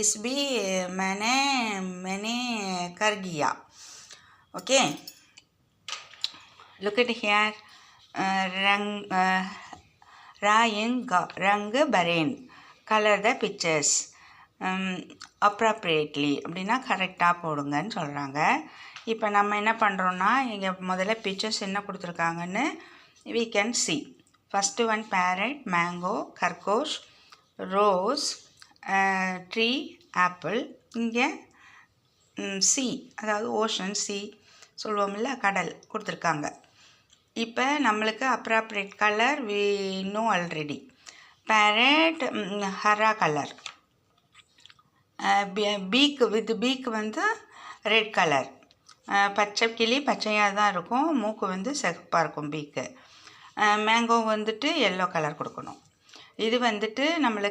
इस भी मैंने कर गया. Okay, look at here. रंग Bahrain, color the pictures appropriately அப்படின்னா கரெக்டாக போடுங்கன்னு சொல்கிறாங்க. இப்போ நம்ம என்ன பண்ணுறோன்னா, இங்கே முதல்ல பிக்சர்ஸ் என்ன கொடுத்துருக்காங்கன்னு we can see. First one parrot, mango, கர்கோஷ், ரோஸ், ட்ரீ, ஆப்பிள். இங்கே சி, அதாவது ஓஷன், சி சொல்லுவோம்ல, கடல் கொடுத்துருக்காங்க. இப்போ நம்மளுக்கு appropriate colour we know already. parrot ஹரா கலர், பீக் வித் பீக் வந்து ரெட் கலர். பச்சை கிளி பச்சையாக தான் இருக்கும், மூக்கு வந்து சிகப்பாக இருக்கும் பீக்கு. மேங்கோ வந்துட்டு எல்லோ கலர் கொடுக்கணும். இது வந்துட்டு நம்மளுக்கு